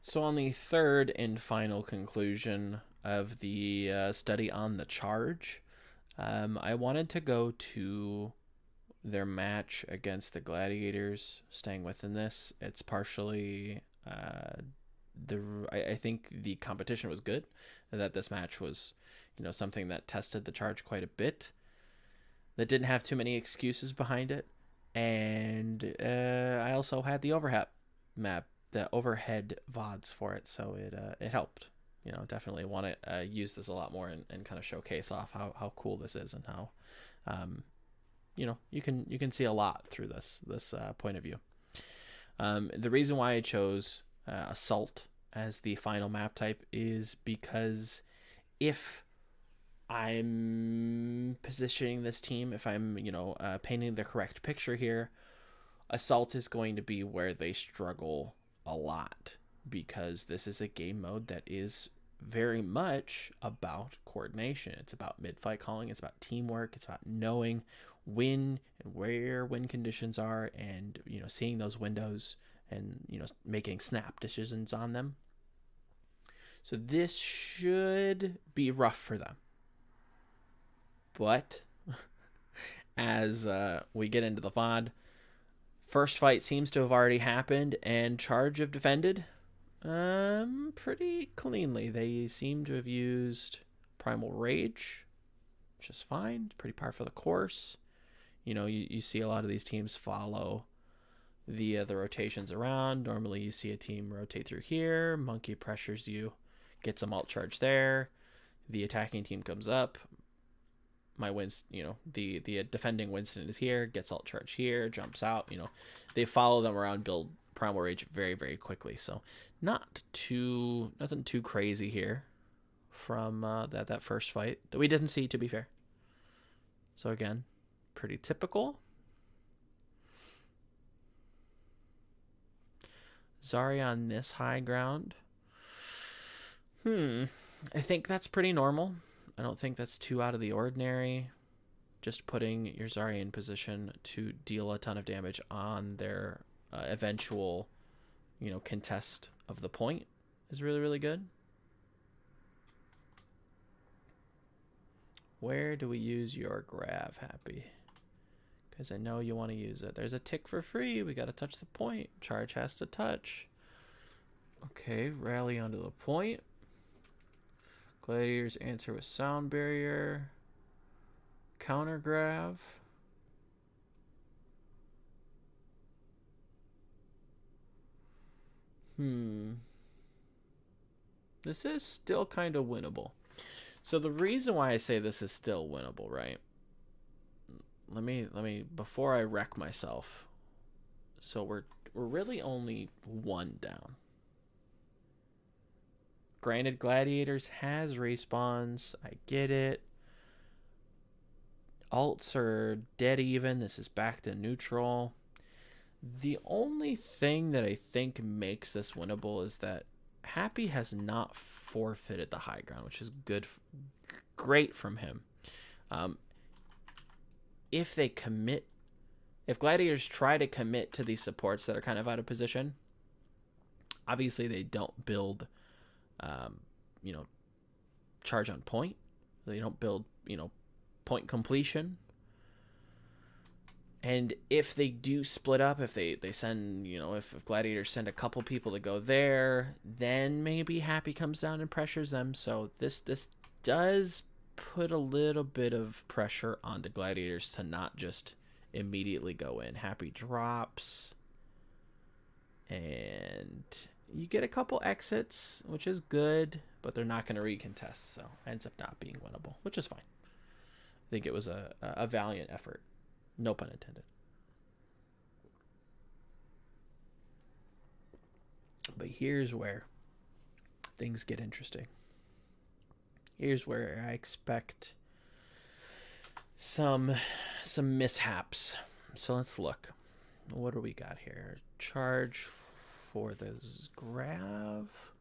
So, on the third and final conclusion of the study on the charge, I wanted to go to their match against the Gladiators. Staying within this, it's partially the I think the competition was good, that this match was, something that tested the charge quite a bit, that didn't have too many excuses behind it, and I also had the overhead map, the overhead VODs for it, so it helped. Definitely want to use this a lot more and kind of showcase off how cool this is and how, you can see a lot through this point of view. The reason why I chose Assault as the final map type is because if I'm positioning this team, if I'm, painting the correct picture here, Assault is going to be where they struggle a lot, because this is a game mode that is very much about coordination. It's about mid-fight calling, it's about teamwork, it's about knowing when and where win conditions are, and seeing those windows and making snap decisions on them. So this should be rough for them. But as we get into the VOD, first fight seems to have already happened, and Charge have defended pretty cleanly. They seem to have used Primal Rage, which is fine. It's pretty par for the course. You see a lot of these teams follow the rotations around. Normally you see a team rotate through here. Monkey pressures you, gets a alt charge there. The attacking team comes up. The defending Winston is here, gets alt charge here, jumps out. They follow them around, build Primal Rage very, very quickly. So nothing too crazy here from that first fight that we didn't see, to be fair. So again, pretty typical. Zarya on this high ground. I think that's pretty normal. I don't think that's too out of the ordinary. Just putting your Zarya in position to deal a ton of damage on their eventual, contest of the point is really, really good. Where do we use your Grav, Happy? Because I know you want to use it. There's a tick for free. We got to touch the point. Charge has to touch. Okay, rally onto the point. Gladiators answer with Sound Barrier. Counter Grav. This is still kind of winnable. So the reason why I say this is still winnable, right? Let me before I wreck myself. So we're really only one down. Granted, Gladiators has respawns. I get it. Alts are dead even. This is back to neutral. The only thing that I think makes this winnable is that Happy has not forfeited the high ground, which is great from him. If Gladiators try to commit to these supports that are kind of out of position, obviously they don't build, charge on point. They don't build, point completion. And if they do split up, if they send, if Gladiators send a couple people to go there, then maybe Happy comes down and pressures them. So this does put a little bit of pressure on the Gladiators to not just immediately go in. Happy drops, and you get a couple exits, which is good, but they're not going to recontest, so it ends up not being winnable, which is fine. I think it was a valiant effort. No pun intended. But here's where things get interesting. Here's where I expect some mishaps. So let's look. What do we got here? Charge for the Grav.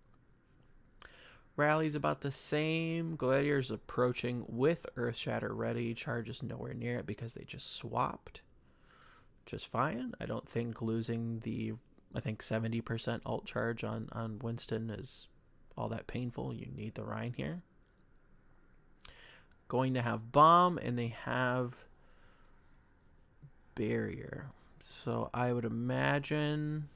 Rally's about the same. Gladiators approaching with Earthshatter ready. Charge is nowhere near it because they just swapped. Just fine. I don't think losing the I think 70% alt charge on Winston is all that painful. You need the Rhine here. Going to have bomb, and they have barrier. So I would imagine,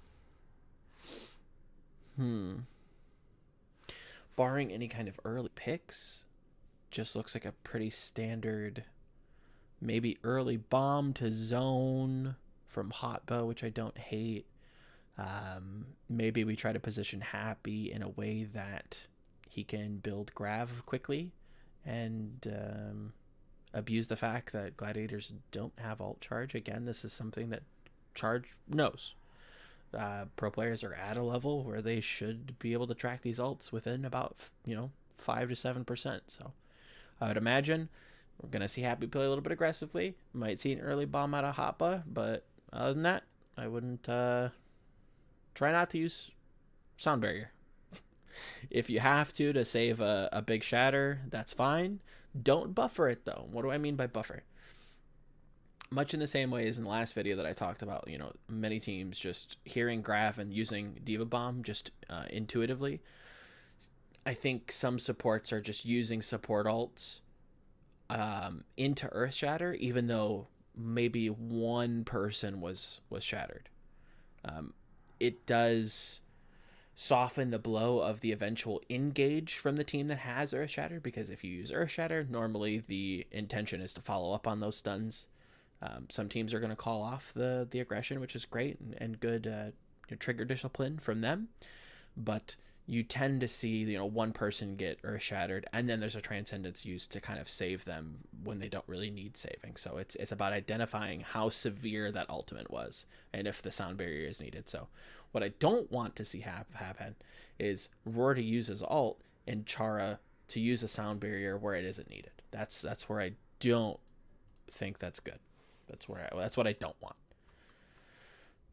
barring any kind of early picks, just looks like a pretty standard, maybe early bomb to zone from Hotba, which I don't hate. Maybe we try to position Happy in a way that he can build Grav quickly and abuse the fact that Gladiators don't have alt charge. Again, this is something that Charge knows. Pro players are at a level where they should be able to track these alts within about 5 to 7%. So I would imagine we're gonna see Happy play a little bit aggressively. Might see an early bomb out of Hotba, but other than that, I wouldn't try not to use Sound Barrier. If you have to save a big shatter, that's fine. Don't buffer it though. What do I mean by buffer? Much in the same way as in the last video that I talked about, many teams just hearing Grav and using D.Va Bomb just intuitively. I think some supports are just using support alts into Earth Shatter, even though maybe one person was shattered. It does soften the blow of the eventual engage from the team that has Earth Shatter, because if you use Earth Shatter, normally the intention is to follow up on those stuns. Some teams are going to call off the aggression, which is great and good trigger discipline from them, but you tend to see one person get Earth Shattered, and then there's a Transcendence used to kind of save them when they don't really need saving. So it's about identifying how severe that ultimate was and if the Sound Barrier is needed. So what I don't want to see happen is Roar to use his ult and Chara to use a Sound Barrier where it isn't needed. That's where I don't think that's good. That's what I don't want.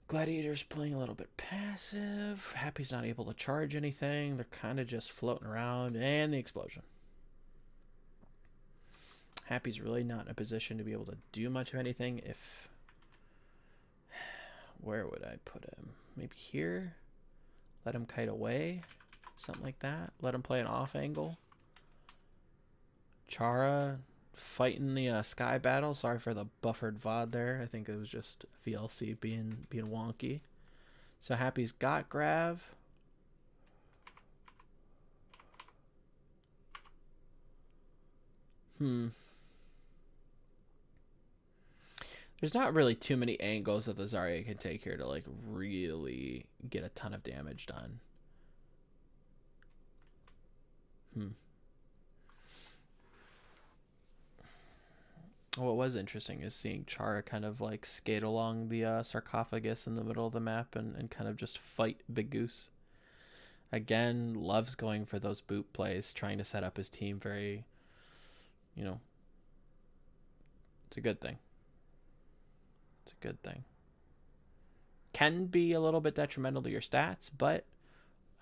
Gladiator's playing a little bit passive. Happy's not able to charge anything. They're kind of just floating around. And the explosion. Happy's really not in a position to be able to do much of anything. Where would I put him? Maybe here? Let him kite away? Something like that. Let him play an off angle. Chara fighting the sky battle. Sorry for the buffered VOD there. I think it was just VLC being wonky. So Happy's got Grav. There's not really too many angles that the Zarya can take here to really get a ton of damage done. What was interesting is seeing Chara kind of skate along the sarcophagus in the middle of the map and kind of just fight Big Goose. Again, loves going for those boot plays, trying to set up his team very, it's a good thing. It's a good thing. Can be a little bit detrimental to your stats, but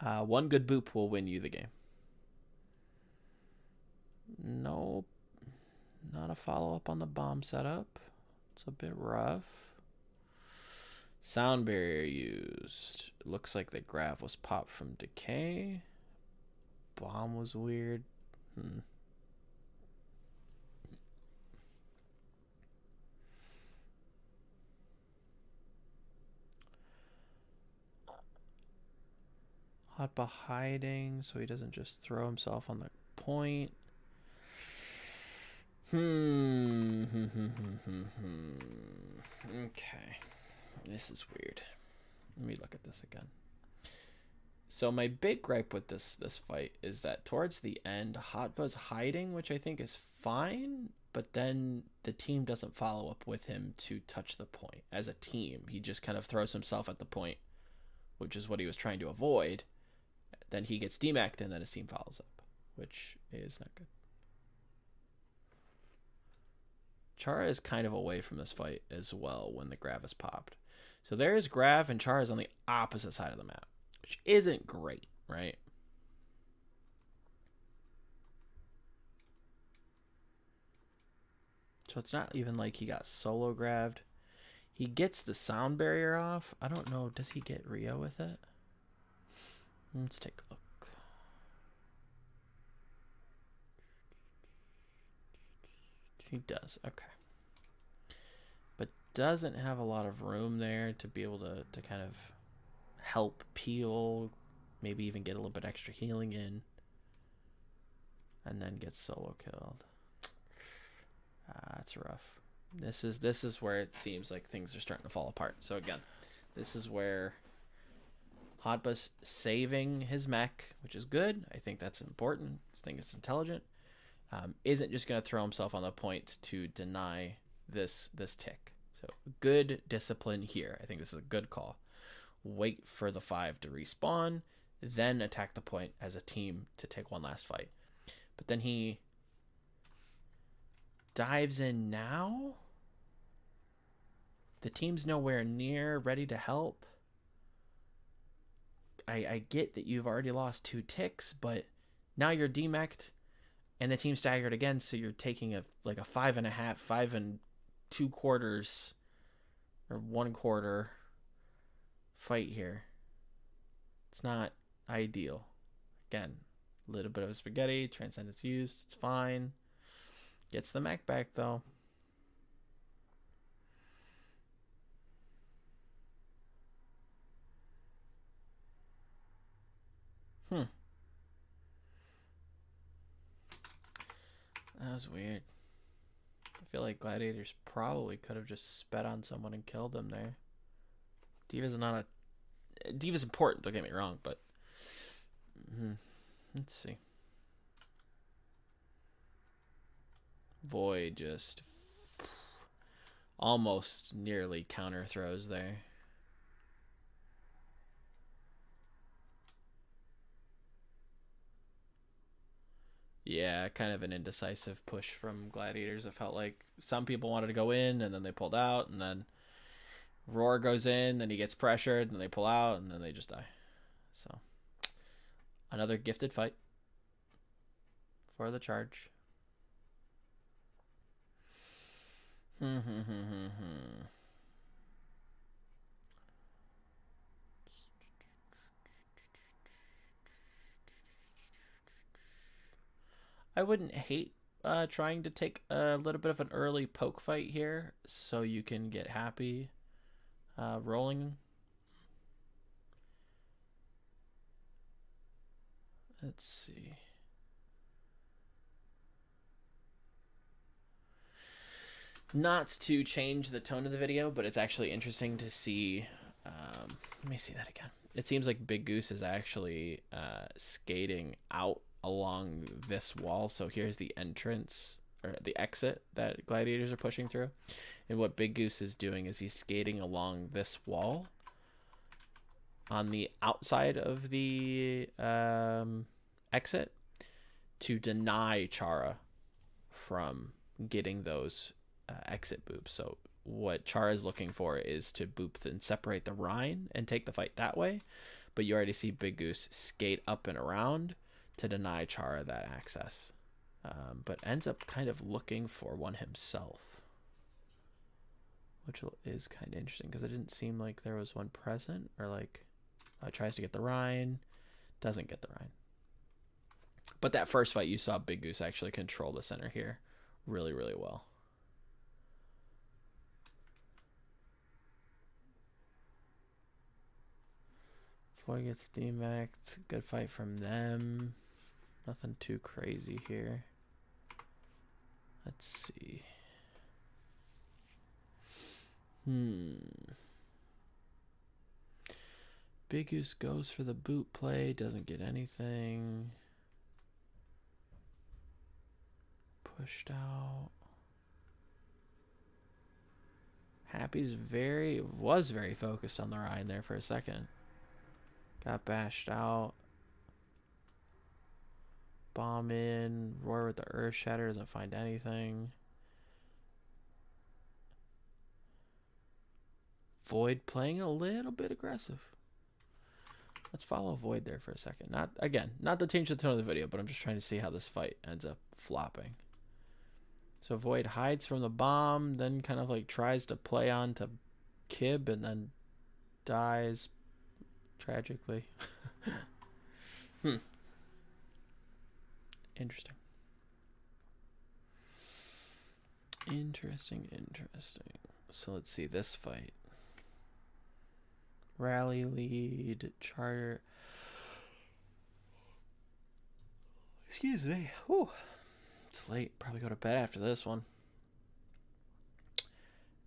one good boop will win you the game. Nope. Not a follow-up on the bomb setup. It's a bit rough. Sound Barrier used. Looks like the Grav was popped from Decay. Bomb was weird. Hotba hiding so he doesn't just throw himself on the point. Okay. This is weird. Let me look at this again. So my big gripe with this fight is that towards the end, Hotba's hiding, which I think is fine, but then the team doesn't follow up with him to touch the point. As a team, he just kind of throws himself at the point, which is what he was trying to avoid. Then he gets demacked, and then his team follows up, which is not good. Chara is kind of away from this fight as well when the Grav is popped. So there's Grav, and Chara is on the opposite side of the map, which isn't great, right? So it's not even like he got solo grabbed. He gets the sound barrier off. I don't know. Does he get Rio with it? Let's take a look. He does. Okay. But doesn't have a lot of room there to be able to kind of help peel. Maybe even get a little bit extra healing in. And then get solo killed. That's rough. This is where it seems like things are starting to fall apart. So again, this is where Hotbus saving his mech, which is good. I think that's important. I think it's intelligent. Isn't just going to throw himself on the point to deny this tick. So good discipline here. I think this is a good call. Wait for the 5 to respawn, then attack the point as a team to take one last fight. But then he dives in now. The team's nowhere near ready to help. I get that you've already lost 2 ticks, but now you're demeched and the team staggered again, so you're taking a 5.5, 5 2/4 or 1/4 fight here. It's not ideal. Again, a little bit of spaghetti, transcendence used, it's fine. Gets the mech back though. That was weird. I feel like Gladiators probably could have just sped on someone and killed them there. D.Va's not a... D.Va's important, don't get me wrong, but... Let's see. Void just... almost nearly counter throws there. Yeah, kind of an indecisive push from Gladiators. It felt like some people wanted to go in, and then they pulled out, and then Roar goes in, then he gets pressured, and they pull out, and then they just die. So, another gifted fight for the charge. I wouldn't hate trying to take a little bit of an early poke fight here so you can get happy rolling. Let's see. Not to change the tone of the video, but it's actually interesting to see. Let me see that again. It seems like Big Goose is actually skating out along this wall. So here's the entrance or the exit that Gladiators are pushing through. And what Big Goose is doing is he's skating along this wall on the outside of the exit to deny Chara from getting those exit boops. So what Chara is looking for is to boop and separate the Rhine and take the fight that way. But you already see Big Goose skate up and around to deny Chara that access. But ends up kind of looking for one himself, which is kind of interesting because it didn't seem like there was one present, or like tries to get the Rhine, doesn't get the Rhine. But that first fight you saw Big Goose actually control the center here really, really well. Before he gets demaced, good fight from them. Nothing too crazy here. Let's see. Big Goose goes for the boot play, doesn't get anything. Pushed out. Happy's was very focused on the Rhine there for a second. Got bashed out. Bomb in. Roar with the Earth Shatter, doesn't find anything. Void playing a little bit aggressive. Let's follow Void there for a second. Not to change the tone of the video, but I'm just trying to see how this fight ends up flopping. So Void hides from the bomb, then kind of like tries to play on to Kib and then dies tragically. Interesting. Interesting. So let's see this fight. Rally lead, charter. Excuse me. Whew. It's late. Probably go to bed after this one.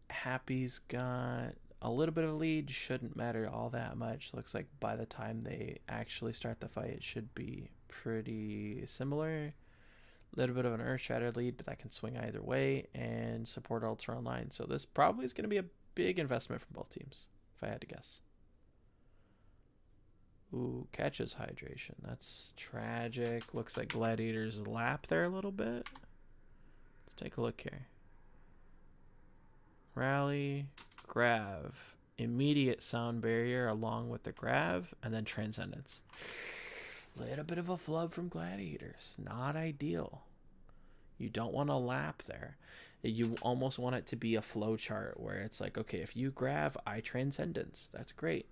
Happy's got a little bit of a lead. Shouldn't matter all that much. Looks like by the time they actually start the fight, it should be pretty similar. A little bit of an Earth Shatter lead, but that can swing either way. And support ults are online. So this probably is going to be a big investment from both teams, if I had to guess. Ooh, catches hydration. That's tragic. Looks like Gladiator's lap there a little bit. Let's take a look here. Rally, Grav. Immediate sound barrier along with the Grav, and then Transcendence. Little bit of a flub from Gladiators. Not ideal. You don't want a lap there. You almost want it to be a flow chart where it's like, okay, if you Grav, I Transcendence. That's great.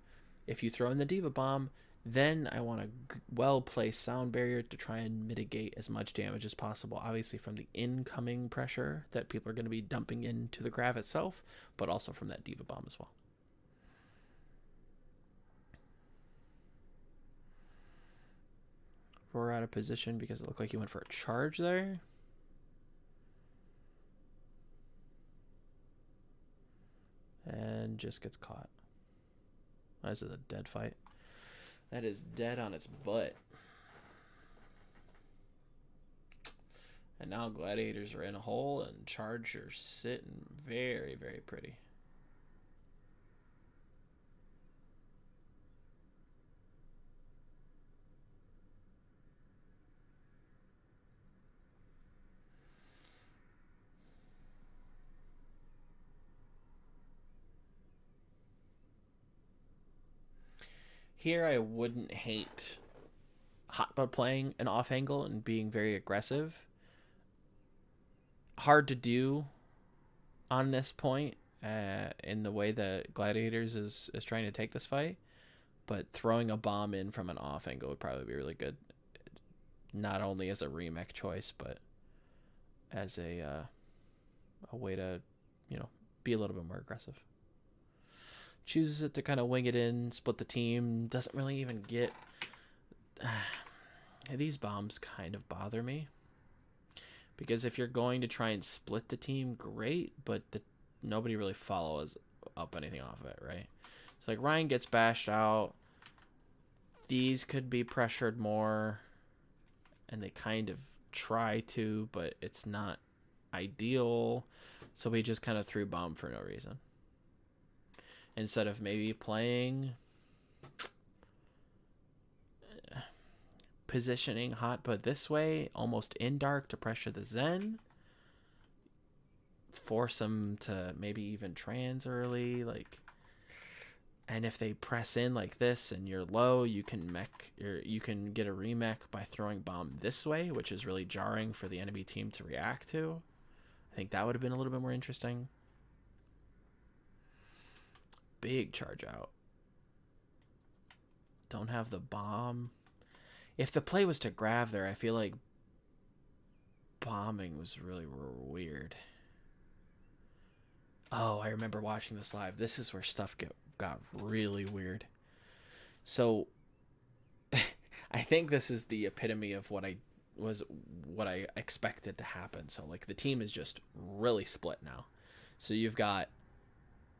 If you throw in the D.Va bomb, then I want a well-placed sound barrier to try and mitigate as much damage as possible, obviously from the incoming pressure that people are going to be dumping into the Grav itself, but also from that D.Va bomb as well. Roar out of position because it looked like he went for a charge there. And just gets caught. This is a dead fight. That is dead on its butt. And now Gladiators are in a hole and Charge are sitting very, very pretty. Here I wouldn't hate Hotba playing an off angle and being very aggressive. Hard to do on this point in the way that Gladiators is trying to take this fight. But throwing a bomb in from an off angle would probably be really good. Not only as a remake choice, but as a way to, be a little bit more aggressive. Chooses it to kind of wing it in, split the team. Doesn't really even get... These bombs kind of bother me. Because if you're going to try and split the team, great. But nobody really follows up anything off of it, right? So like Ryan gets bashed out. These could be pressured more. And they kind of try to, but it's not ideal. So we just kind of threw bomb for no reason. Instead of maybe playing, positioning Hotba this way, almost in dark to pressure the Zen. Force them to maybe even trans early, and if they press in like this and you're low, you can get a remech by throwing bomb this way, which is really jarring for the enemy team to react to. I think that would have been a little bit more interesting. Big charge out. Don't have the bomb. If the play was to Grav there, I feel like bombing was really weird. Oh, I remember watching this live. This is where stuff got really weird. So I think this is the epitome of what I expected to happen. So like the team is just really split now. So you've got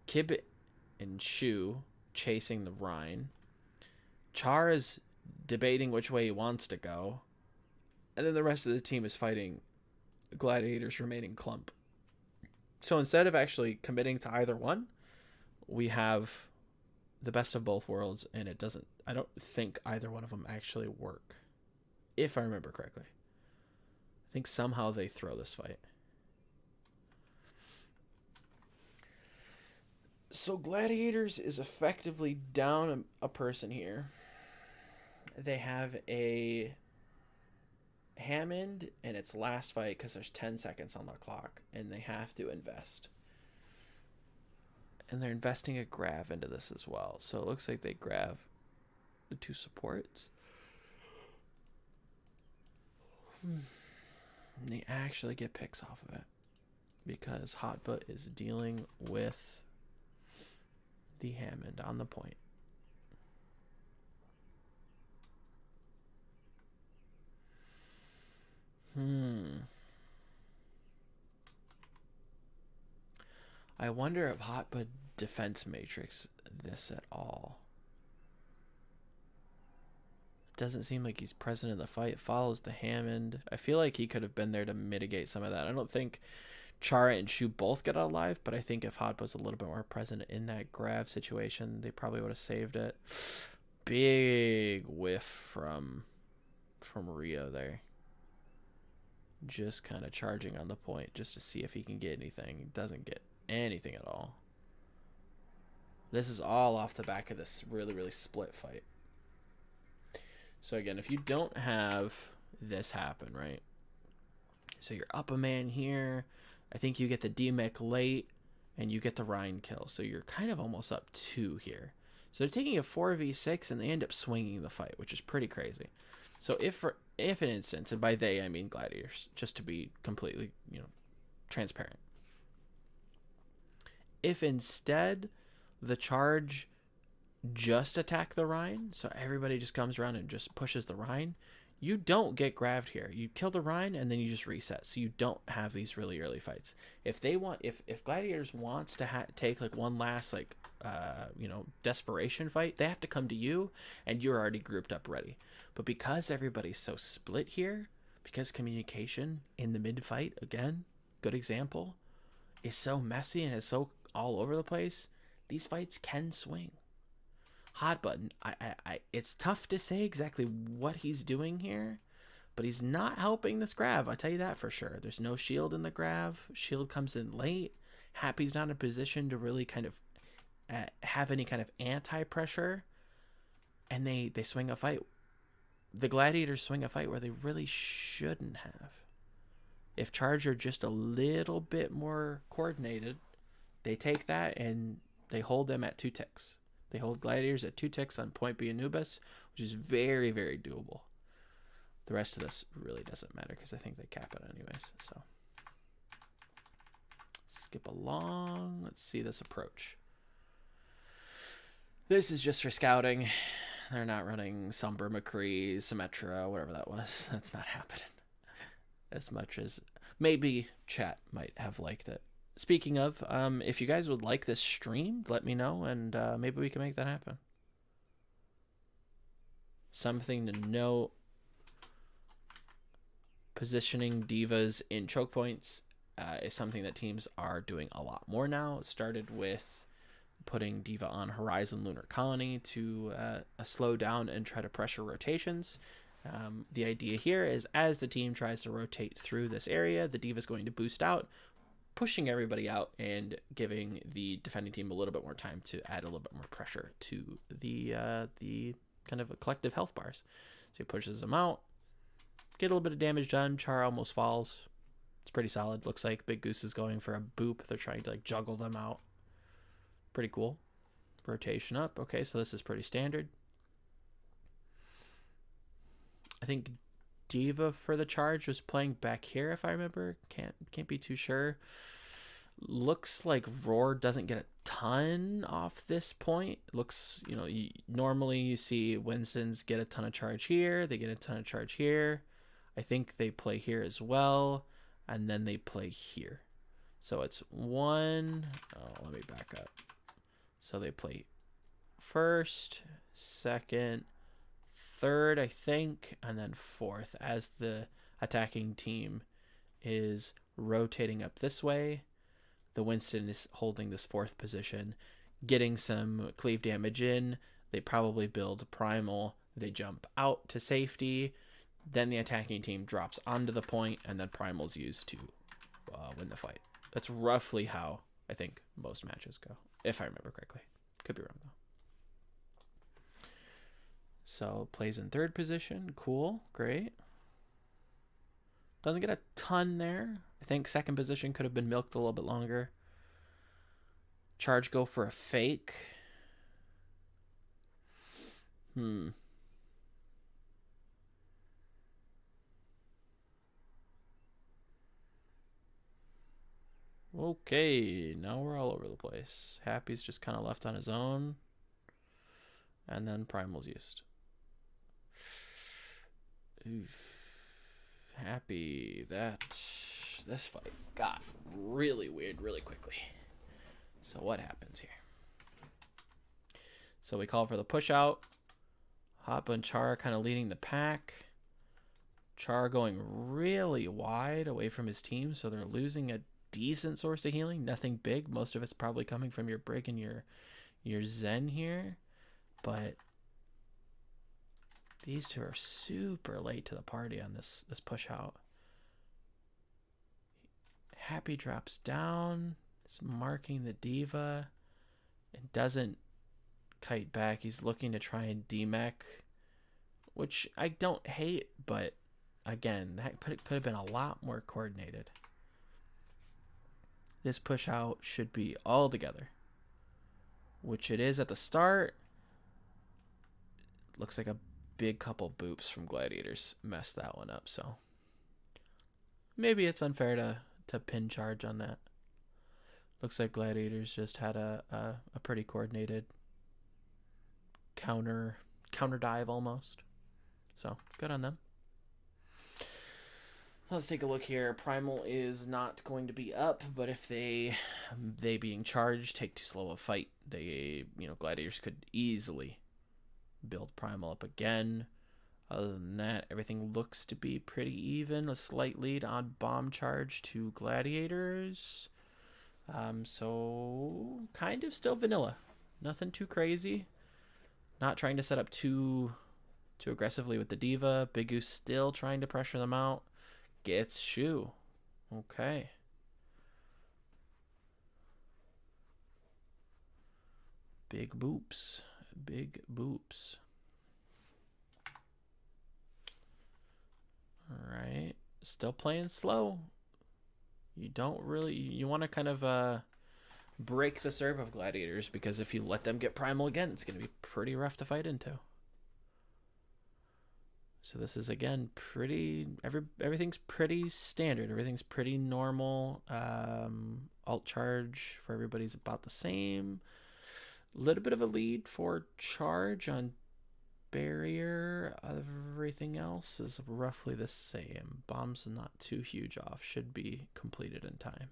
Kib and Shu chasing the Rhine. Char is debating which way he wants to go. And then the rest of the team is fighting Gladiator's remaining clump. So instead of actually committing to either one, we have the best of both worlds, and I don't think either one of them actually work. If I remember correctly. I think somehow they throw this fight. So Gladiators is effectively down a person here. They have a Hammond in its last fight because there's 10 seconds on the clock, and they have to invest. And they're investing a grav into this as well. So it looks like they grav the 2 supports. And they actually get picks off of it because Hotba is dealing with the Hammond on the point. I wonder if Hotba defense matrix this at all. Doesn't seem like he's present in the fight. Follows the Hammond. I feel like he could have been there to mitigate some of that. I don't think Chara and Shu both get out alive, but I think if Hotba was a little bit more present in that grab situation, they probably would have saved it. Big whiff from Rio there. Just kind of charging on the point just to see if he can get anything. He doesn't get anything at all. This is all off the back of this really, really split fight. So again, if you don't have this happen, right? So you're up a man here. I think you get the D-Mech late, and you get the Rhine kill. So you're kind of almost up 2 here. So they're taking a 4v6, and they end up swinging the fight, which is pretty crazy. So if an instance, and by they I mean gladiators, just to be completely, transparent. If instead the charge just attack the Rhine, so everybody just comes around and just pushes the Rhine, you don't get grabbed here. You kill the Rhine and then you just reset, so you don't have these really early fights. If they want, if gladiators wants to take like one last desperation fight, they have to come to you and you're already grouped up ready. But because everybody's so split here, because communication in the mid fight, again, good example, is so messy and is so all over the place, these fights can swing. Hot button. It's tough to say exactly what he's doing here, but he's not helping this grab. I'll tell you that for sure. There's no shield in the grab. Shield comes in late. Happy's not in a position to really kind of have any kind of anti-pressure, and they swing a fight. The gladiators swing a fight where they really shouldn't have. If Charger just a little bit more coordinated, they take that and they hold them at 2 ticks. They hold gladiators at 2 ticks on point B Anubis, which is very, very doable. The rest of this really doesn't matter because I think they cap it anyways. So skip along. Let's see this approach. This is just for scouting. They're not running Somber, McCree, Symmetra, whatever that was. That's not happening. As much as maybe chat might have liked it. Speaking of, if you guys would like this stream, let me know, and maybe we can make that happen. Something to note. Positioning D.Vas in choke points is something that teams are doing a lot more now. It started with putting D.Va on Horizon Lunar Colony to slow down and try to pressure rotations. The idea here is as the team tries to rotate through this area, the D.Va is going to boost out, pushing everybody out and giving the defending team a little bit more time to add a little bit more pressure to the kind of collective health bars. So he pushes them out, get a little bit of damage done. Char almost falls. It's pretty solid. Looks like Big Goose is going for a boop. They're trying to like juggle them out. Pretty cool. Rotation up. Okay, so this is pretty standard. I think D.Va for the charge was playing back here, if I remember. Can't be too sure. Looks like Roar doesn't get a ton off this point. Looks, normally you see Winston's get a ton of charge here. They get a ton of charge here. I think they play here as well. And then they play here. So it's one. Oh, let me back up. So they play first, second, third, I think, and then fourth as the attacking team is rotating up this way. The Winston is holding this 4th position, getting some cleave damage in. They probably build Primal. They jump out to safety. Then the attacking team drops onto the point, and then Primal's used to win the fight. That's roughly how I think most matches go, if I remember correctly. Could be wrong, though. So plays in 3rd position. Cool. Great. Doesn't get a ton there. I think 2nd position could have been milked a little bit longer. Charge go for a fake. Okay, now we're all over the place. Happy's just kind of left on his own. And then Primal's used. Oof. Happy that this fight got really weird really quickly. So what happens here? So we call for the push out. Hoppa and Char kind of leading the pack. Char going really wide away from his team, so they're losing a decent source of healing. Nothing big. Most of it's probably coming from your Brig and your Zen here. But these two are super late to the party on this push out. Happy drops down. Is marking the D.Va. It doesn't kite back. He's looking to try and D-mech, which I don't hate, but again, that could have been a lot more coordinated. This push out should be all together, which it is at the start. Looks like a big couple boops from Gladiators messed that one up, so maybe it's unfair to pin charge on that. Looks like Gladiators just had a pretty coordinated counter dive almost. So good on them. Let's take a look here. Primal is not going to be up, but if they being charged take too slow a fight, Gladiators could easily build Primal up again. Other than that, everything looks to be pretty even. A slight lead on bomb charge to Gladiators. So kind of still vanilla. Nothing too crazy. Not trying to set up too aggressively with the D.Va. Big Goose still trying to pressure them out. Gets Shu. Okay. Big boops. Big boops. Alright. Still playing slow. You don't really... You want to kind of break the serve of Gladiators, because if you let them get Primal again, it's going to be pretty rough to fight into. So this is, again, everything's pretty standard. Everything's pretty normal. Alt charge for everybody's about the same. A little bit of a lead for charge on barrier. Everything else is roughly the same. Bomb's not too huge off. Should be completed in time.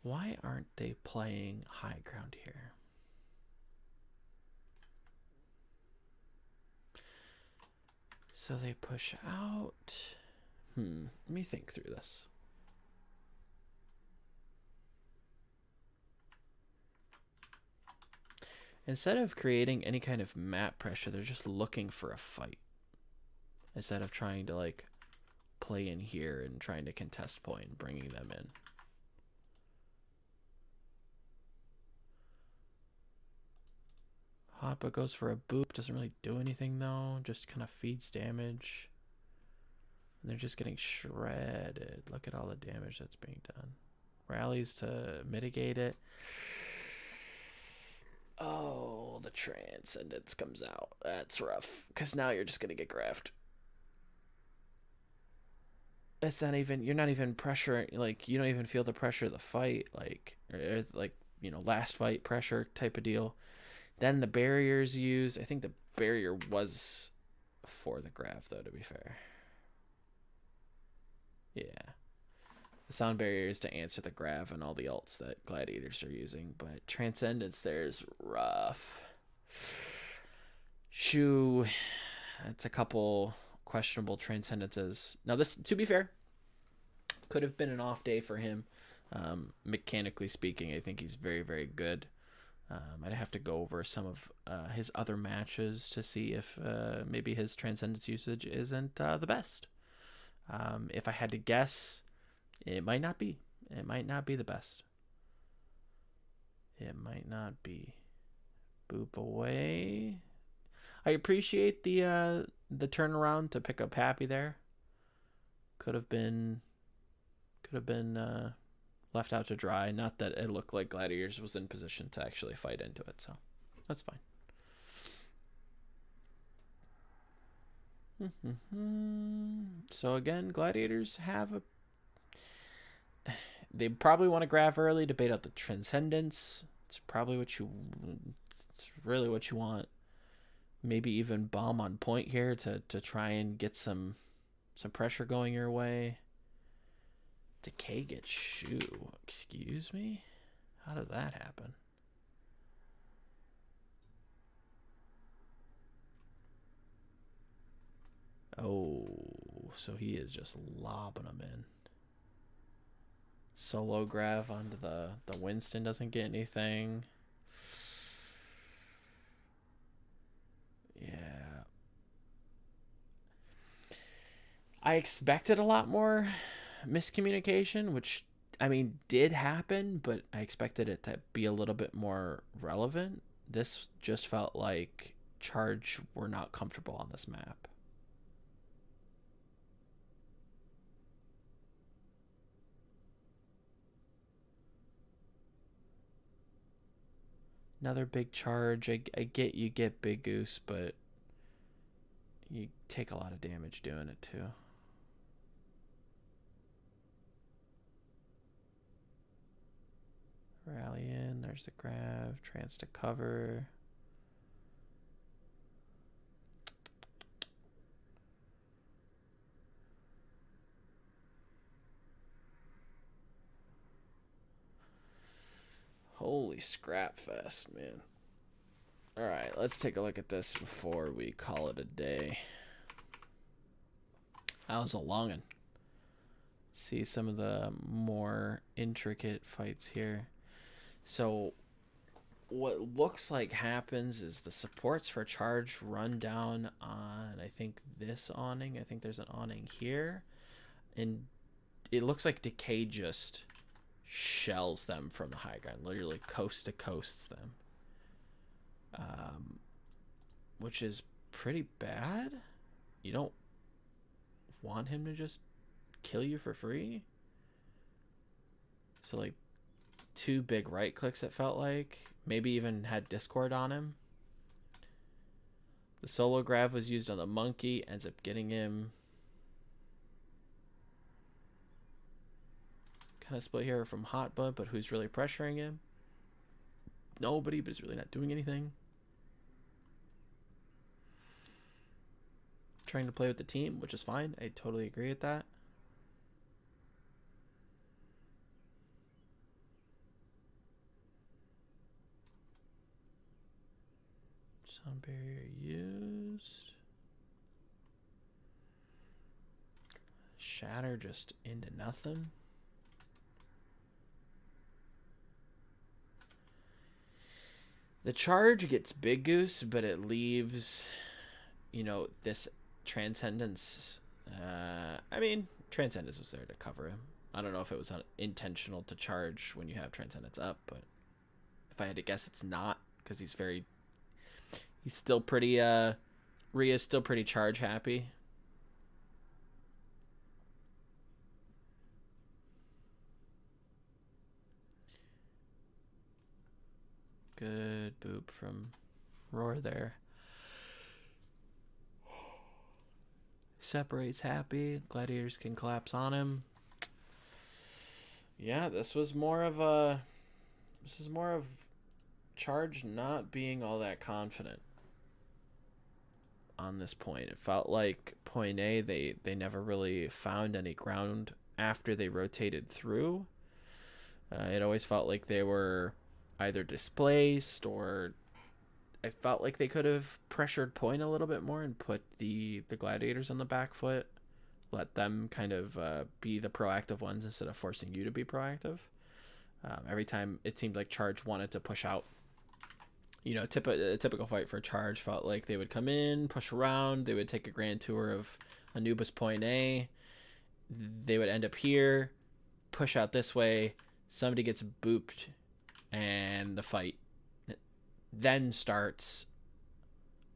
Why aren't they playing high ground here? So they push out. Let me think through this. Instead of creating any kind of map pressure, they're just looking for a fight. Instead of trying to, like, play in here and trying to contest point, bringing them in. Hoppa goes for a boop. Doesn't really do anything, though. Just kind of feeds damage. And they're just getting shredded. Look at all the damage that's being done. Rallies to mitigate it. Oh, the Transcendence comes out. That's rough. Because now you're just going to get graphed. It's not even... You're not even pressuring... Like, you don't even feel the pressure of the fight. Like, or like, last fight pressure type of deal. Then the barrier's used. I think the barrier was for the grab, though, to be fair. Yeah. The sound barrier is to answer the grav and all the ults that Gladiators are using, but Transcendence there is rough. Shu, that's a couple questionable Transcendences. Now this, to be fair, could have been an off day for him. Mechanically speaking, I think he's very, very good. I'd have to go over some of his other matches to see if maybe his Transcendence usage isn't the best. If I had to guess, it might not be. It might not be the best. It might not be. Boop away. I appreciate the turnaround to pick up Happy there. Could have been Could have been left out to dry. Not that it looked like Gladiators was in position to actually fight into it, so that's fine. So again, Gladiators have a... They probably want to grab early to bait out the Transcendence. It's probably what you... It's really what you want. Maybe even bomb on point here to try and get some pressure going your way. Decay gets shoe. Excuse me? How did that happen? Oh, so he is just lobbing them in. Solo grav onto the Winston doesn't get anything. Yeah. I expected a lot more miscommunication, which, I mean, did happen, but I expected it to be a little bit more relevant. This just felt like Charge were not comfortable on this map. Another big charge. I get you get Big Goose, but you take a lot of damage doing it too. Rally in. There's the grab. Trance to cover. Holy scrap fest, man. Alright, let's take a look at this before we call it a day. That was a long one. See some of the more intricate fights here. So what looks like happens is the supports for Charge run down on, I think, this awning. I think there's an awning here. And it looks like Decay just shells them from the high ground, literally coast to coasts them, which is pretty bad. You don't want him to just kill you for free. So like 2 big right clicks, it felt like. Maybe even had Discord on him. The solo grab was used on the monkey, ends up getting him. Kind of split here from Hotba, but who's really pressuring him? Nobody, but he's really not doing anything. Trying to play with the team, which is fine. I totally agree with that. Sound barrier used. Shatter just into nothing. The charge gets Big Goose, but it leaves, you know, this Transcendence. I mean, Transcendence was there to cover him. I don't know if it was intentional to charge when you have Transcendence up, but if I had to guess, it's not, because he's still pretty, Rhea's still pretty charge happy. Good boop from Roar there. Separates happy. Gladiators can collapse on him. Yeah, this is more of Charge not being all that confident on this point. It felt like point A, they never really found any ground after they rotated through. It always felt like they were either displaced, or I felt like they could have pressured point a little bit more and put the Gladiators on the back foot. Let them kind of be the proactive ones instead of forcing you to be proactive. Every time it seemed like Charge wanted to push out. You know, a typical fight for Charge felt like they would come in, push around, they would take a grand tour of Anubis point A. They would end up here, push out this way, somebody gets booped, and the fight then starts,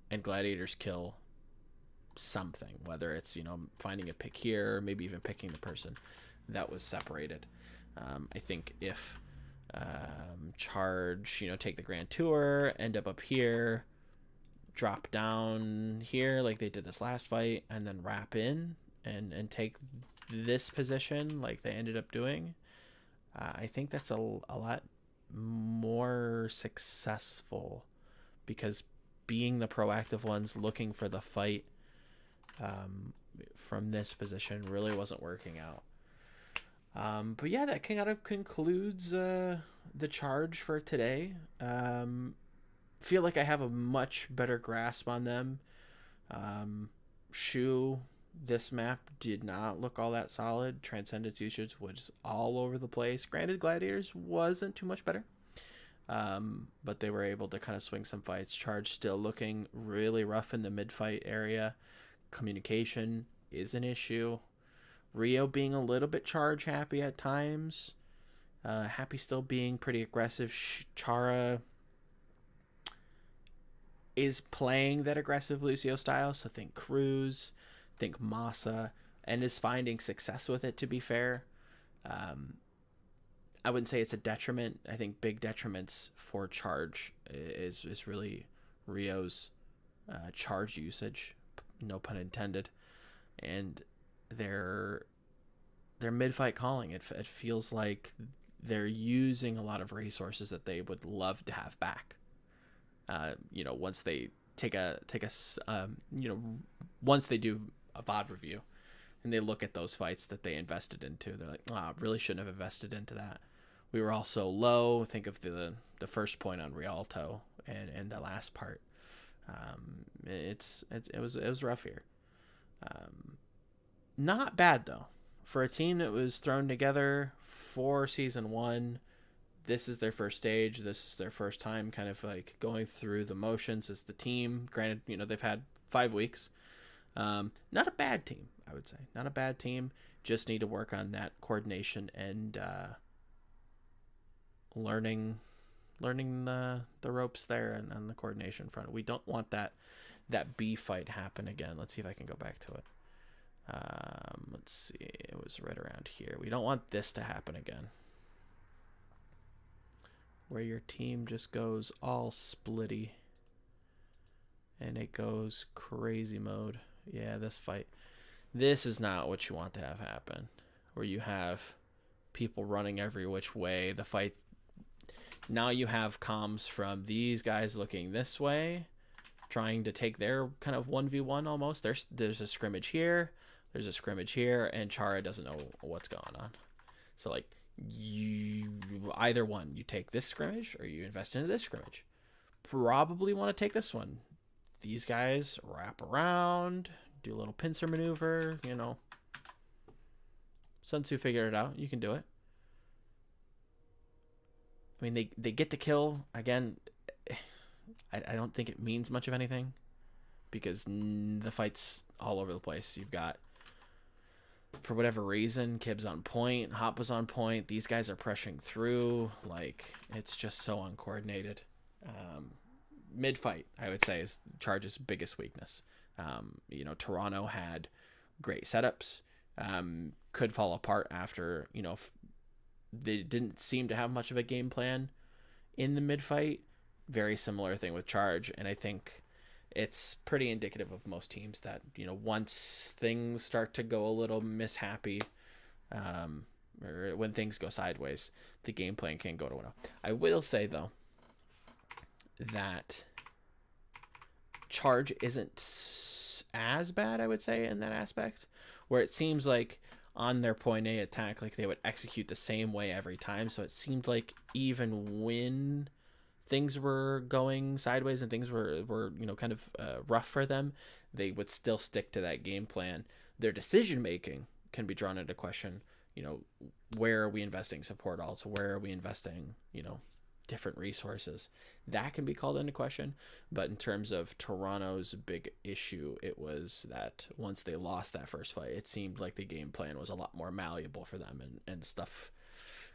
and Gladiators kill something, whether it's, you know, finding a pick here, or maybe even picking the person. that was separated. I think if Charge, take the Grand Tour, end up here, drop down here like they did this last fight, and then wrap in and take this position like they ended up doing, I think that's a lot more successful, because being the proactive ones looking for the fight from this position really wasn't working out. But yeah, that kind of concludes the Charge for today. Feel like I have a much better grasp on them. Shu, this map did not look all that solid. Transcendence usage was all over the place. Granted, Gladiators wasn't too much better, but they were able to kind of swing some fights. Charge still looking really rough in the mid-fight area. Communication is an issue. Rio being a little bit Charge happy at times. Happy still being pretty aggressive. Chara is playing that aggressive Lucio style, so think Cruz, think Massa, and is finding success with it, to be fair. I wouldn't say it's a detriment. I think big detriments for Charge is really Rio's Charge usage, no pun intended, and their mid-fight calling. It feels like they're using a lot of resources that they would love to have back. Once they once they do a VOD review and they look at those fights that they invested into, they're like, really shouldn't have invested into that. We were all so low. Think of the first point on Rialto and the last part. It was rough here. Not bad though for a team that was thrown together for season 1. This is their first stage. This is their first time kind of like going through the motions as the team. Granted, they've had 5 weeks. Not a bad team, I would say. Not a bad team. Just need to work on that coordination and learning the ropes there and on the coordination front. We don't want that B fight happen again. Let's see if I can go back to it. Let's see. It was right around here. We don't want this to happen again, where your team just goes all splitty and it goes crazy mode. Yeah, this fight. This is not what you want to have happen, where you have people running every which way. The fight. Now you have comms from these guys looking this way, trying to take their kind of 1v1 almost. There's a scrimmage here. There's a scrimmage here, and Chara doesn't know what's going on. So, like, either one, you take this scrimmage or you invest into this scrimmage. Probably want to take this one. These guys wrap around, do a little pincer maneuver, Sun Tzu figured it out. You can do it. I mean, they get the kill. Again, I don't think it means much of anything, because the fight's all over the place. You've got, for whatever reason, Kib's on point, Hop was on point. These guys are pressuring through. Like, it's just so uncoordinated. Mid-fight, I would say, is Charge's biggest weakness. Toronto had great setups. Could fall apart after, they didn't seem to have much of a game plan in the mid-fight. Very similar thing with Charge, and I think it's pretty indicative of most teams that, once things start to go a little mishappy, or when things go sideways, the game plan can go to 1-0. I will say, though, that Charge isn't as bad, I would say, in that aspect, where it seems like on their point A attack, like they would execute the same way every time. So it seemed like even when things were going sideways and things were kind of rough for them, they would still stick to that game plan. Their decision making can be drawn into question. Where are we investing support alts? Where are we investing, different resources? That can be called into question. But in terms of Toronto's big issue, it was that once they lost that first fight, it seemed like the game plan was a lot more malleable for them, and stuff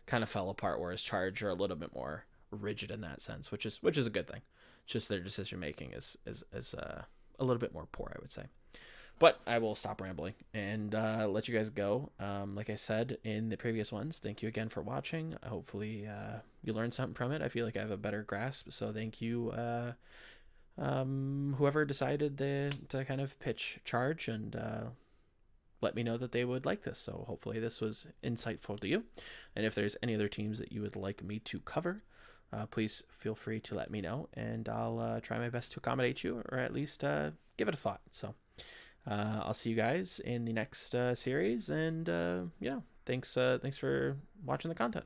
kind of fell apart, whereas Charge are a little bit more rigid in that sense, which is a good thing. Just their decision making is a little bit more poor, I would say. But I will stop rambling and let you guys go. Like I said in the previous ones, thank you again for watching. Hopefully, you learned something from it. I feel like I have a better grasp. So thank you, whoever decided to kind of pitch charge and let me know that they would like this. So hopefully this was insightful to you. And if there's any other teams that you would like me to cover, please feel free to let me know, and I'll try my best to accommodate you, or at least give it a thought. So I'll see you guys in the next series, and yeah, thanks for watching the content.